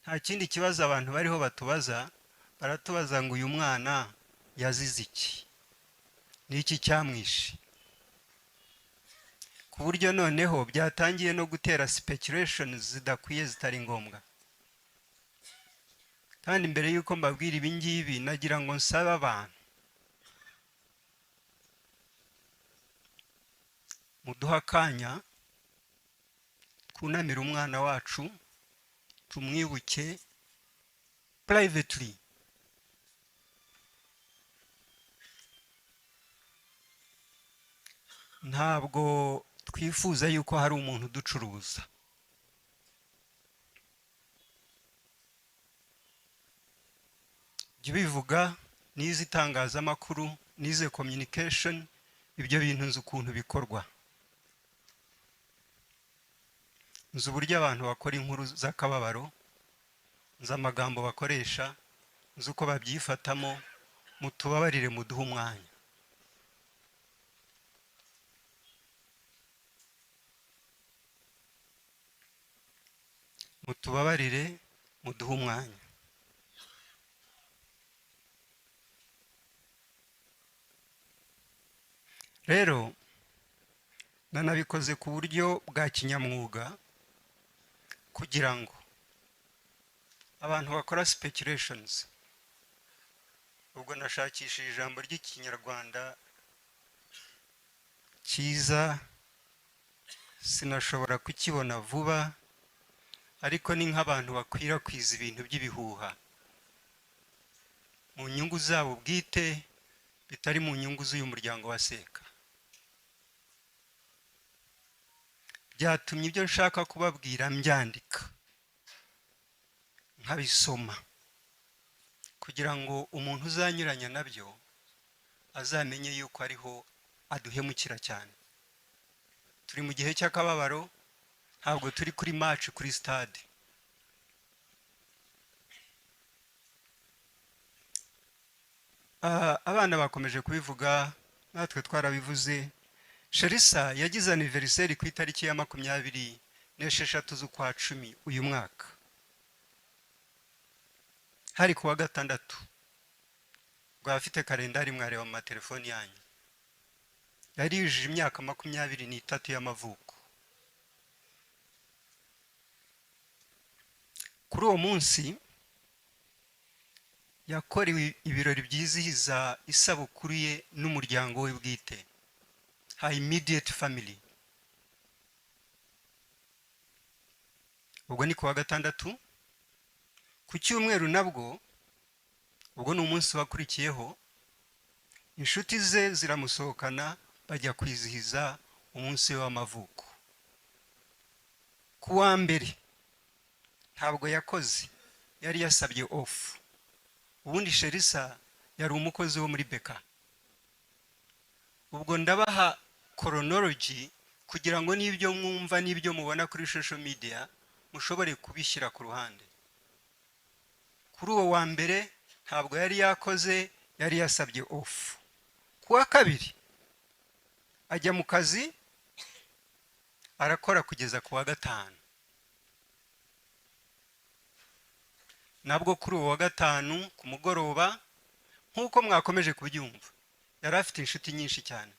nta kindi kibazo abantu bariho batubaza, baratubaza ngo uyu mwana yazize iki, n'iki cyamwishe, ku buryo noneho byatangiye no gutera speculation zidakwiye zitari ngombwa. kandi mbere yuko mbabwira ibi ngibi nagira ngo nsabe abantu muduha akanya twunamira umwana wacu tumwibuke privately. ntabwo twifuza yuko hari umuntu uducuruza. jya ubivuga nize itangazamakuru, nize communication, ibyo bintu nzi ukuntu bikorwa, nzi uburyo abantu bakora inkuru z'akababaro, nzi amagambo bakoresha, nzi uko babyifatamo. mutubabarire muduhe umwanya. mutubabarire muduhe umwanya. rero nanabikoze ku buryo bwa kinyamwuga kugira ngo abantu bakora speculations, ubwo nashakishije ijambo ry'ikinyarwanda cyiza sinashobora kukibona vuba, ariko ni nk'abantu bakwirakwiza ibintu by'ibihuha mu nyungu zabo bwite, bitari mu nyungu z'uyu muryango wa Seka. byatumye ibyo nshaka kubabwira mbyandika nkabisoma, kugira ngo umuntu uzanyuranya nabyo azamenye yuko ariho aduhemukira cyane. turi mu gihe cy'akababaro, ntabwo turi kuri match kuri stade. abana bakomeje kubivuga, natwe twarabivuze. Sherissa yagize anniversaire ku itariki ya 26 z'ukwa 10 uyu mwaka, hari kuwa gatandatu. bwafite kalendari mwareba mu matelefoni yanyu. yari yujuje imyaka 23 y'amavuko. kuri uwo munsi yakorewe ibirori byizihiza isabukuru ye n'umuryango we bwite, her immediate family. ubwo ni kuwa gatandatu. ku cyumweru nabwo, ubwo ni umunsi wakurikiyeho, inshuti ze ziramusohokana bajya kwizihiza umunsi we w'amavuko. ku wa mbere ntabwo yakoze, yari yasabye off. ubundi Sherissa yari umukozi wo muri Beka. ubwo ndabaha chronology kugira ngo n'ibyo mwumva n'ibyo mubona kuri social media mushobore kubishyira ku ruhande. kuri uwo wa mbere ntabwo yari yakoze, yari yasabye off. ku wa kabiri ajya mu kazi, arakora kugeza ku wa gatanu. nabwo kuri uwo wa gatanu ku mugoroba, nk'uko mwakomeje kubyumva, yari afite inshuti nyinshi cyane.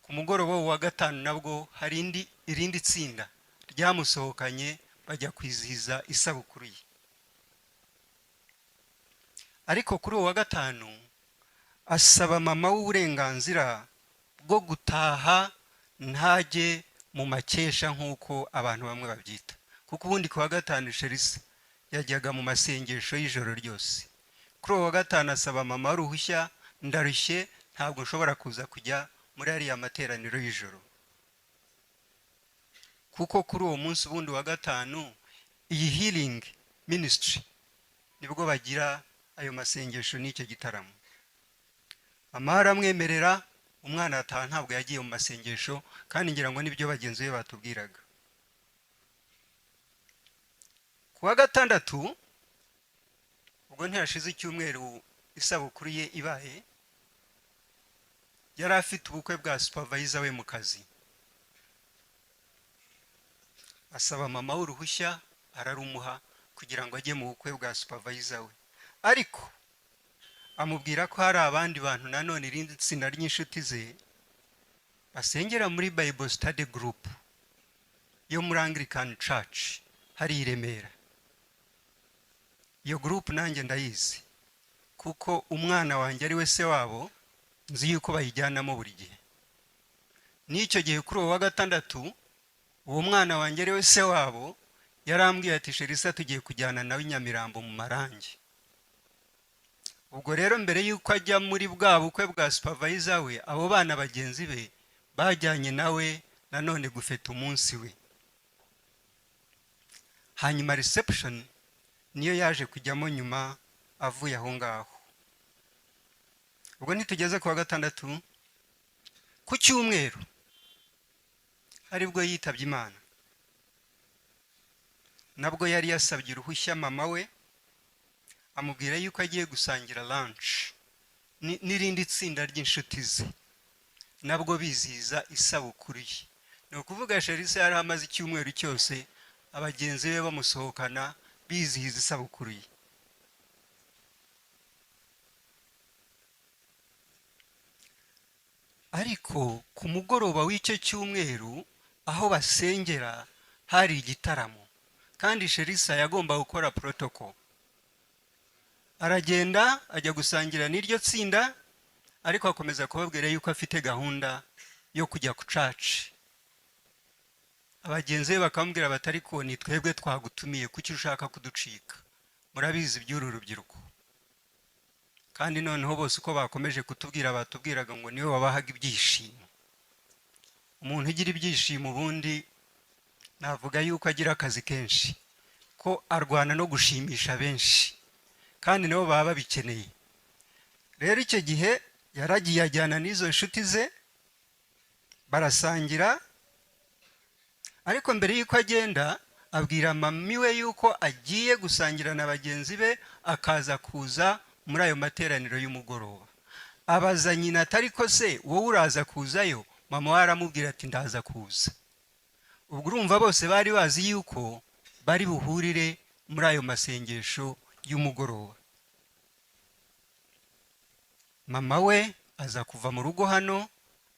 ku mugoroba wa gatanu nabwo hari irindi tsinda ryamusohokanye bajya kwizihiza isabukuru ye. ariko kuri uwo wa gatanu asaba mama w'uburenganzira bwo gutaha ntajye mu makesha nk'uko abantu bamwe babyita, kuko ubundi ku wa gatanu Sherissa yajyaga mu masengesho y'ijoro ryose. kuri uwo wa gatanu asaba mama ruhushya, ndarushye, ntabwo nshobora kuza kujya muri ariya materaniro y'ijoro. kuko kuri uwo munsi ubundi wa gatanu iyi healing ministry nibwo bagira ayo masengesho n'icyo gitaramo. mama aramwemerera, umwana ataha ntabwo yagiye mu masengesho, kandi ngira ngo nibyo bagenzi be batubwiraga. ku wa gatandatu, ubwo ntiyashize icyumweru isabukuru ye ibaye, yari afite ubukwe bwa supervisor we mu kazi. asaba mama w'uruhushya, ararumuha, kugira ngo ajye mu bukwe bwa supervisor we, ariko amubwira ko hari abandi bantu nanone irindi tsinda ry'inshuti ze basengera muri Bible Study Group yo muri Anglican Church hari i Remera. Iyo group nanjye ndayizi kuko umwana wanjye ari we se wabo, nzi yuko bayijyanamo buri gihe. N'icyo gihe kuri uwo wa gatandatu uwo mwana wanjye ari we se wabo yarambwiye ati Sherisa tugiye kujyana nawe Nyamirambo mu Marangi. Ubwo rero mbere yuko ajya muri bwa bukwe bwa supervisor we, abo bana bagenzi be bajyanye nawe nanone gufeta umunsi we. Hanyuma reception niyo yaje kujyamo nyuma avuye aho ngaho. Ubwo nitugeze ku wa gatandatu, ku cyumweru aribwo yitabye Imana. Nabwo yari yasabye uruhushya mama we, amubwira yuko agiye gusangira lunch n'irindi tsinda ry'inshuti ze, nabwo bizihiza isabukuru ye. Ni ukuvuga Sherisa yari amaze icyumweru cyose abagenzi be bamusohokana bizihiza isabukuru ye. Ariko ku mugoroba w'icyo cyumweru aho basengera hari igitaramo, kandi Sherisa yagomba gukora protocol. Aragenda ajya gusangira n'iryo tsinda, ariko akomeza kubabwira yuko afite gahunda yo kujya ku church. Abagenzi be bakamubwira batari ko ni twebwe twagutumiye, kuki ushaka kuducika? Murabizi by'uru rubyiruko. Kandi noneho bose uko bakomeje kutubwira batubwiraga ngo niwe wabahaga ibyishimo. Umuntu ugira ibyishimo ubundi navuga yuko agira akazi kenshi, ko arwana no gushimisha benshi, kandi nabo baba babikeneye. Rero icyo gihe yaragiye ajyana n'izo nshuti ze barasangira, ariko mbere yuko agenda abwira mami we yuko agiye gusangira na bagenzi be, akaza kuza muri ayo materaniro y'umugoroba. Abaza nyina atari ko se wowe uraza kuzayo? Mama we aramubwira ati ndaza kuza. Ubwo urumva bose bari bazi yuko bari buhurire muri ayo masengesho y'umugoroba. Mama we aza kuva mu rugo hano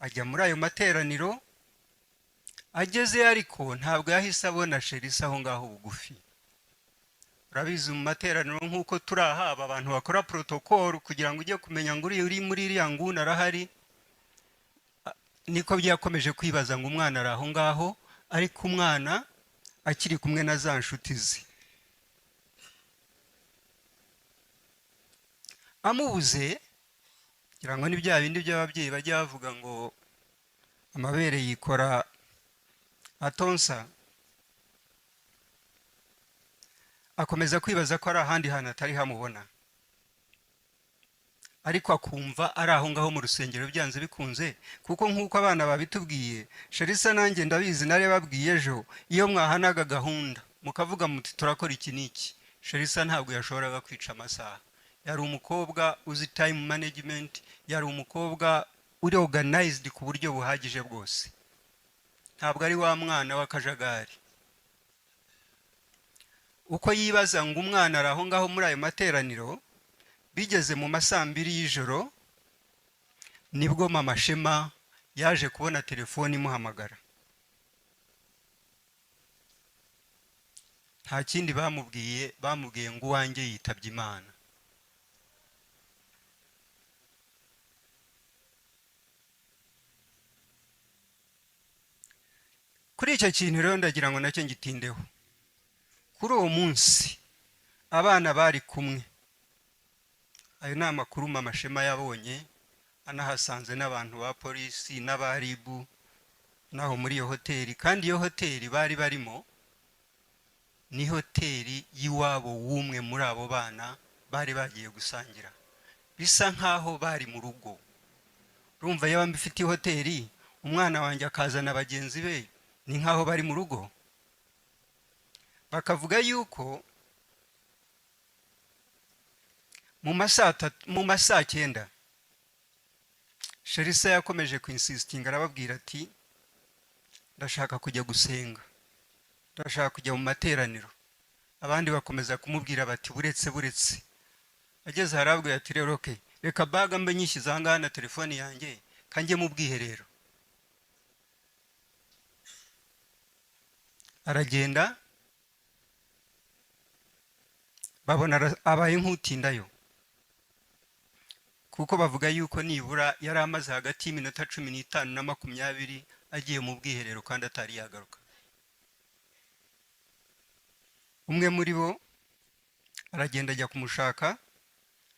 ajya muri ayo materaniro. Ageze ariko ntabwo yahise abona Sherisa aho ngaho bugufi. Urabizi mu materaniro nk'uko turi aha, abantu bakora protocol kugira ngo ujye kumenya ngo uri muri iriya nguni arahari. Niko byakomeje kwibaza ngo umwana ari aho ngaho, ariko umwana akiri kumwe na za nshuti ze. Amubuze, kugira ngo ni bya bindi by'ababyeyi bajya bavuga ngo amabere yikora atonsa. Akomeza kwibaza ko ari ahandi hantu atari hamubona, ariko akumva ari aho ngaho mu rusengero byanze bikunze, kuko nk'uko abana babitubwiye, Sherisa nanjye ndabizi nare babwiye ejo, iyo mwahanaga gahunda mukavuga muti turakora iki n'iki, Sherisa ntabwo yashoboraga kwica amasaha. Yari umukobwa uzi time management, yari umukobwa uri organized ku buryo buhagije bwose. Ntabwo ari wa mwana w'akajagari. Uko yibaza ngo umwana ari aho ngaho muri ayo materaniro, bigeze mu masambiri y'ijoro nibwo mama Shema yaje kubona telefoni imuhamagara. Nta kindi bamubwiye ngo uwanjye yitabye Imana. Kuri icyo kintu rero ndagira ngo nacyo ngitindeho. Kuri uwo munsi abana bari kumwe. Ayo ni amakuru mama Shema yabonye, anahasanze n'abantu ba polisi n'abaribu naho muri iyo hoteli. Kandi iyo hoteli bari barimo ni hoteli y'iwabo w'umwe muri abo bana bari bagiye gusangira. Bisa nkaho bari mu rugo. Urumva yaba mbifite hoteli, umwana wanjye akazana bagenzi be, ni nkaho bari mu rugo. Bakavuga yuko mu masaa 9 Sherisa yakomeje kuinsistinga, arababwira ati ndashaka kujya gusenga, ndashaka kujya mu materaniro, abandi bakomeza kumubwira bati buretse ageze harabwe ati rero okay reka baga mbe nyishyize aha ngaha na telefone yanjye kanjye mu bwiherero. Aragenda babona abaye nk'utindayo, kuko bavuga yuko nibura yari amaze hagati y'iminota 15 na 20 agiye mu bwiherero kandi atari yagaruka. Umwe muri bo aragenda ajya kumushaka,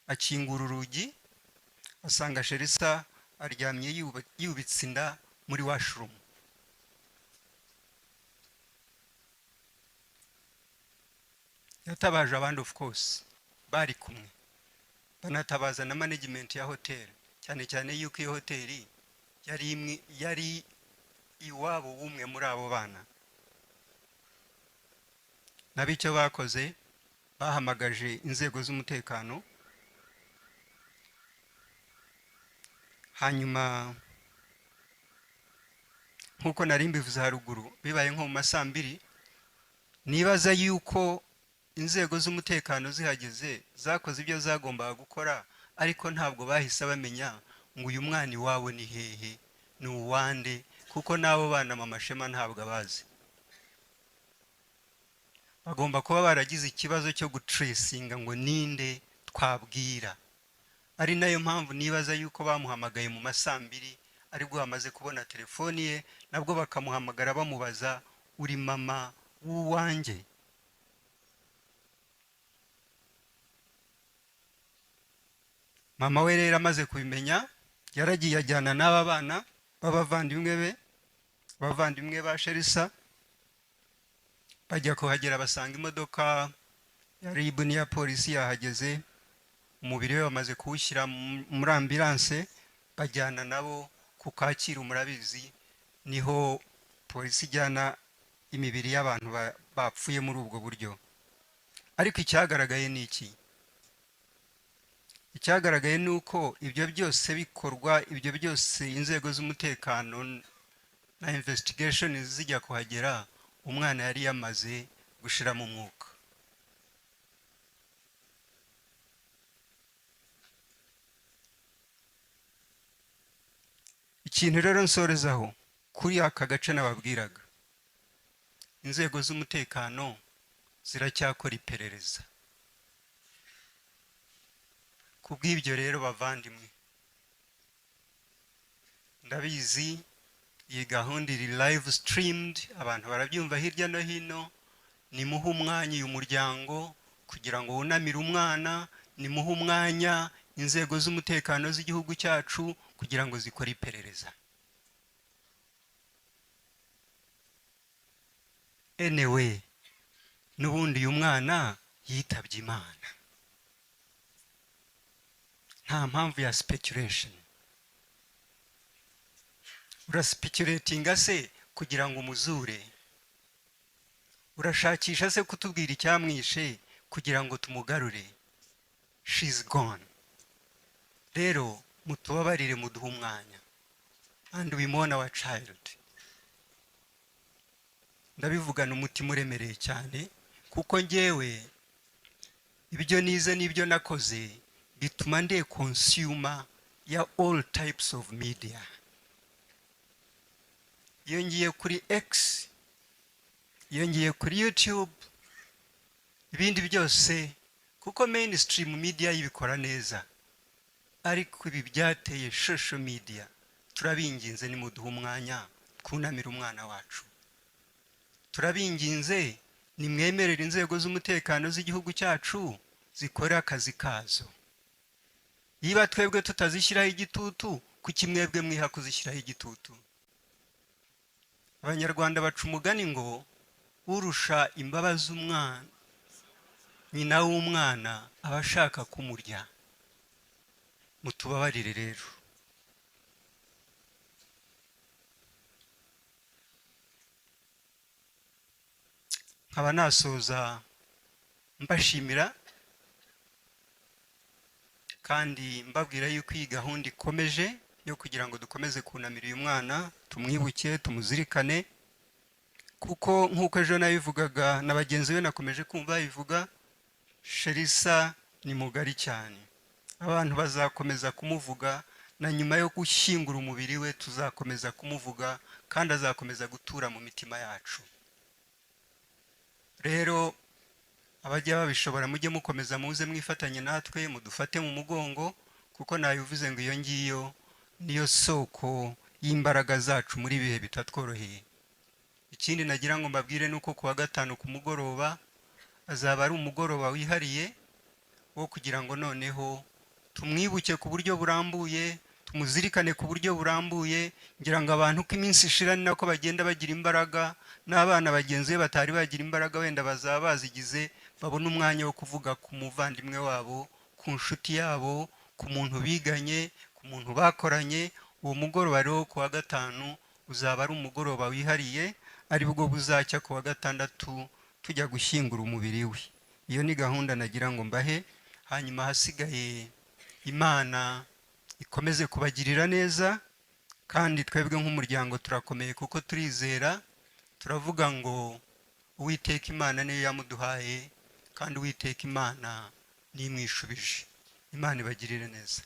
akingura urugi asanga Sherisa aryamye yubitse inda muri washroom. Yatabaje abandi of course bari kumwe, banatabaza na management ya hotel, cyane cyane yuko iyo hoteli yari iwabo umwe muri abo bana. Nabicyo bakoze bahamagaje inzego z'umutekano, hanyuma nkuko nari mbivuze haruguru bibaye nko mu masambiri, nibaza yuko inzego z'umutekano zihageze zakoze ibyo zagombaga gukora, ariko ntabwo bahise bamenya ngo uyu mwana iwawe ni hehe, ni uwande, kuko nabo bana mama Shema ntabwo abazi. Bagomba kuba baragize ikibazo cyo gutracinga ngo ninde twabwira. Ari nayo mpamvu nibaza yuko bamuhamagaye mu masambiri aribwo bamaze kubona telefoni ye, nabwo bakamuhamagara bamubaza uri mama w'uwanjye. Mama we rero amaze kubimenya yaragiye ajyana n'aba bana b'abavandimwe be, abavandimwe ba Sherisa, bajya kuhagera basanga imodoka ya RIB n'iya polisi yahageze, umubiri we bamaze kuwushyira muri ambulance, bajyana nabo ku Kacyiru. Murabizi niho polisi ijyana imibiri y'abantu bapfuye muri ubwo buryo. Ariko icyagaragaye ni iki? Icyagaragaye ni uko ibyo byose bikorwa, ibyo byose inzego z'umutekano na investigation zijya kuhagera, umwana yari yamaze gushira mu mwuka. Ikintu rero nsorezaho kuri aka gace nababwiraga, inzego z'umutekano ziracyakora iperereza. Kubw'ibyo rero bavandimwe, ndabizi iyi gahunda iri live streamed, abantu barabyumva hirya no hino. Nimuhe umwanya uyu muryango kugira ngo wunamire umwana, nimuhe umwanya inzego z'umutekano z'igihugu cyacu kugira ngo zikore iperereza. Anyway, n'ubundi uyu mwana yitabye Imana, nta mpamvu ya speculation. Uraspeculatinga se kugira ngo umuzure? Urashakisha se kutubwira icyamwishe kugira ngo tumugarure? She's gone. Rero mutubabarire muduhe umwanya, and we mourn our child. Ndabivugana umutima uremereye cyane, kuko njyewe ibyo nize n'ibyo nakoze bituma ndi consumer ya all types of media. Iyo ngiye kuri X, iyo ngiye kuri YouTube, ibindi byose, kuko mainstream media yibikora neza, ariko ibi byateye social media. Turabinginze nimuduhe umwanya twunamira umwana wacu. Turabinginze nimwemerera inzego z'umutekano z'igihugu cyacu zikora akazi kazo. Yiba twebwe tutazishyiraho igitutu, kuki mwebwe mwiha kuzishyiraho igitutu? Abanyarwanda baca umugani ngo urusha imbabazi umwana, nyina w'umwana aba ashaka kumurya. Mutubabarire rero. Nkaba nasoza mbashimira kandi mbabwira yuko iyi gahunda ikomeje yo kugira ngo dukomeze kunamira uyu mwana, tumwibuke, tumuzirikane. kuko nk'uko ejo nabivugaga na bagenzi be nakomeje kumva bivuga, Sherisa ni mugari cyane. Abantu bazakomeza kumuvuga, na nyuma yo gushyingura umubiri we tuzakomeza kumuvuga, kandi azakomeza gutura mu mitima yacu. Rero abajya babishobora mujye mukomeza muze mwifatanye natwe, mudufate mu mugongo, kuko nabivuze ngo iyo ngiyo niyo soko y'imbaraga zacu muri bihe bitatworoheye. Ikindi nagira ngo mbabwire nuko kuwa gatanu ku mugoroba azaba ari umugoroba wihariye wo kugira ngo noneho tumwibuke ku buryo burambuye, tumuzirikane ku buryo burambuye, ngira ngo abantu ko iminsi ishira ni nako bagenda bagira imbaraga, n'abana bagenzi be batari bagira imbaraga wenda bazaba bazigize, babona umwanya wo kuvuga ku muvandimwe wabo, ku nshuti yabo, ku muntu biganye, ku muntu bakoranye. Uwo mugoroba rero kuwa gatanu uzaba ari umugoroba wihariye, ari bwo buzacya kuwa gatandatu tujya gushyingura umubiri we. Iyo ni gahunda nagira ngo mbahe, hanyuma hasigaye Imana ikomeze kubagirira neza, kandi twebwe nk'umuryango turakomeye kuko turizera, turavuga ngo Uwiteka Imana niyo yamuduhaye, kandi Uwiteka Imana nimwishubije. Imana ibagirire neza.